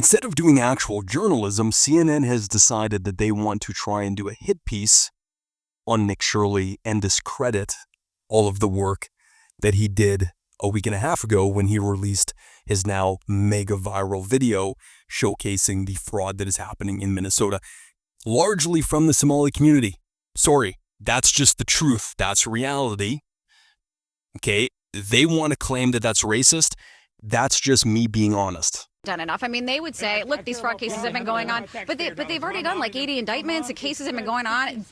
Instead of doing actual journalism, CNN has decided that they want to try and do a hit piece on Nick Shirley and discredit all of the work that he did a week and a half ago when he released his now mega viral video showcasing the fraud that is happening in Minnesota, largely from the Somali community. Sorry, that's just the truth. That's reality. Okay, they want to claim that that's racist. That's just me being honest. Done enough. I mean, they would say, look, these fraud cases have been going on, but they've already done like 80 indictments. The cases have been going on,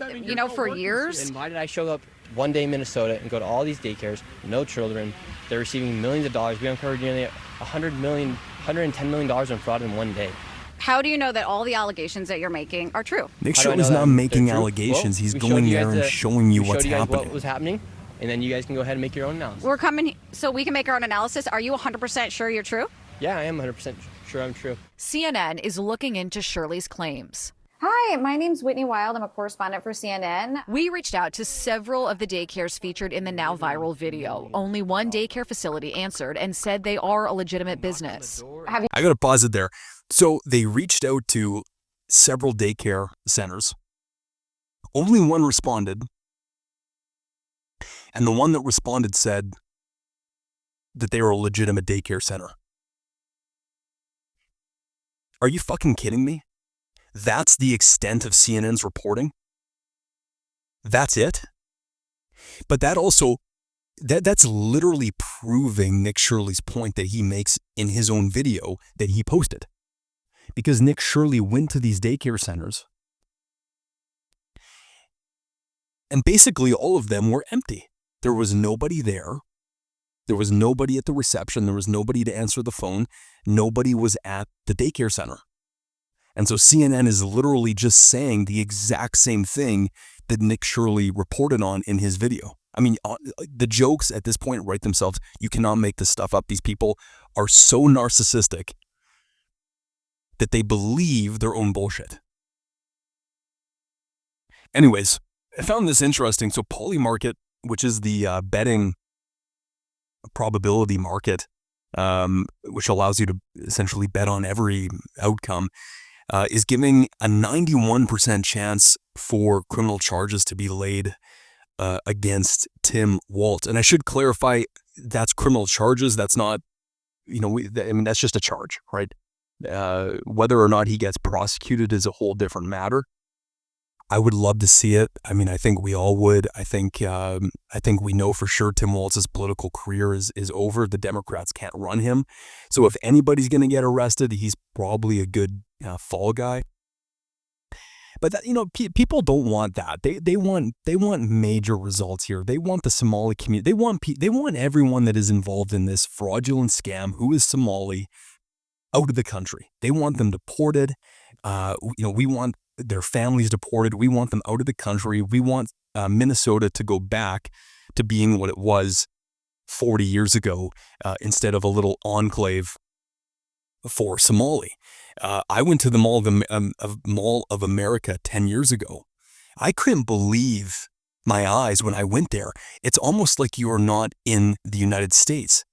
for years. And why did I show up one day in Minnesota and go to all these daycares, no children, they're receiving millions of dollars. We uncovered nearly $110 million in fraud in one day. How do you know that all the allegations that you're making are true? Nick Shirley's not making allegations. He's going there and showing you what's happening. What was happening, and then you guys can go ahead and make your own analysis. We're coming so we can make our own analysis. Are you 100% sure you're true? Yeah, I am 100% sure I'm true. CNN is looking into Shirley's claims. Hi, my name's Whitney Wild. I'm a correspondent for CNN. We reached out to several of the daycares featured in the now viral video. Only one daycare facility answered and said they are a legitimate business. I gotta pause it there. So they reached out to several daycare centers. Only one responded. And the one that responded said that they were a legitimate daycare center. Are you fucking kidding me? That's the extent of CNN's reporting? That's it? But that also, that's literally proving Nick Shirley's point that he makes in his own video that he posted. Because Nick Shirley went to these daycare centers and basically all of them were empty. There was nobody there. There was nobody at the reception. There was nobody to answer the phone. Nobody was at the daycare center. And so CNN is literally just saying the exact same thing that Nick Shirley reported on in his video. I mean, the jokes at this point write themselves. You cannot make this stuff up. These people are so narcissistic that they believe their own bullshit. Anyways, I found this interesting. So Polymarket, which is the betting probability market, which allows you to essentially bet on every outcome, is giving a 91% chance for criminal charges to be laid against Tim Walz. And I should clarify, that's criminal charges. That's not, that's just a charge, right? Whether or not he gets prosecuted is a whole different matter. I would love to see it. I mean, I think we all would. I think we know for sure Tim Walz's political career is over. The Democrats can't run him. So if anybody's going to get arrested, he's probably a good fall guy. But that, people don't want that. They want major results here. They want the Somali community. They want everyone that is involved in this fraudulent scam who is Somali out of the country. They want them deported. We want their families deported. We want them out of the country. We want Minnesota to go back to being what it was 40 years ago, instead of a little enclave for Somali. I went to the Mall of America 10 years ago. I couldn't believe my eyes when I went there. It's almost like you are not in the United States.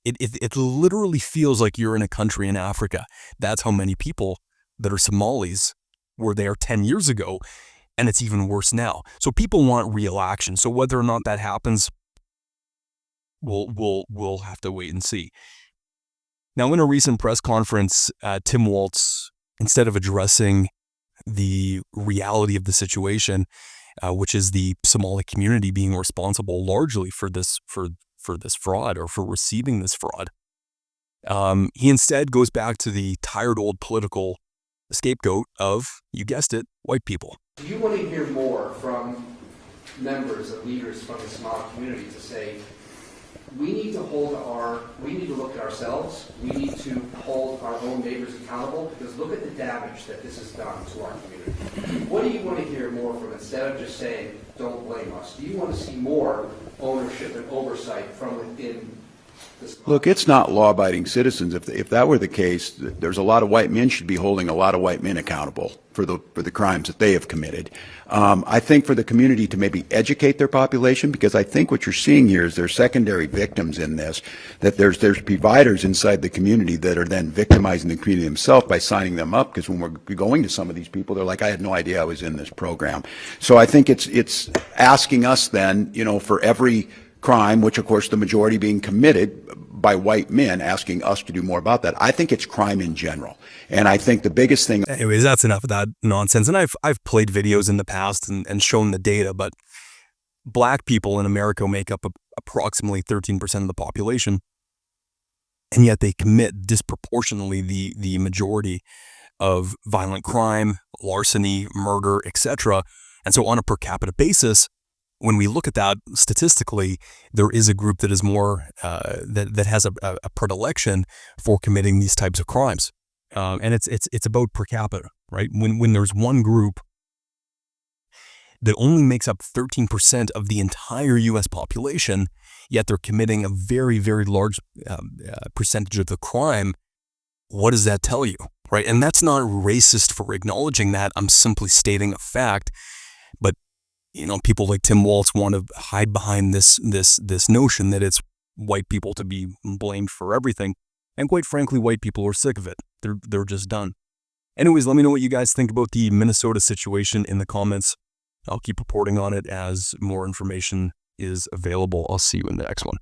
It literally feels like you're in a country in Africa. That's how many people that are Somalis were there 10 years ago, and it's even worse now. So people want real action. So whether or not that happens, we'll have to wait and see. Now, in a recent press conference, Tim Walz, instead of addressing the reality of the situation, which is the Somali community being responsible largely for this fraud or for receiving this fraud, he instead goes back to the tired old political scapegoat of, you guessed it, white people. Do you want to hear more from members and leaders from the Somali community to say, we need to look at ourselves, we need to hold our own neighbors accountable, because look at the damage that this has done to our community. What do you want to hear more from, instead of just saying, don't blame us? Do you want to see more ownership and oversight from within Look, it's not law-abiding citizens. If that were the case, there's a lot of white men should be holding a lot of white men accountable for the crimes that they have committed. I think for the community to maybe educate their population, because I think what you're seeing here is there's secondary victims in this, that there's providers inside the community that are then victimizing the community themselves by signing them up, because when we're going to some of these people, they're like, I had no idea I was in this program. So I think it's asking us then, you know, for every crime, which of course the majority being committed by white men, asking us to do more about that. I think it's crime in general. And I think the biggest thing... Anyways, that's enough of that nonsense. And I've played videos in the past and shown the data, but black people in America make up approximately 13% of the population. And yet they commit disproportionately the majority of violent crime, larceny, murder, etc. And so on a per capita basis, when we look at that statistically, there is a group that is more that has a predilection for committing these types of crimes, and it's about per capita, right? When there's one group that only makes up 13% of the entire U.S. population, yet they're committing a very, very large percentage of the crime, what does that tell you, right? And that's not racist for acknowledging that. I'm simply stating a fact, but you know, people like Tim Walz want to hide behind this notion that it's white people to be blamed for everything. And quite frankly, white people are sick of it. They're just done. Anyways, let me know what you guys think about the Minnesota situation in the comments. I'll keep reporting on it as more information is available. I'll see you in the next one.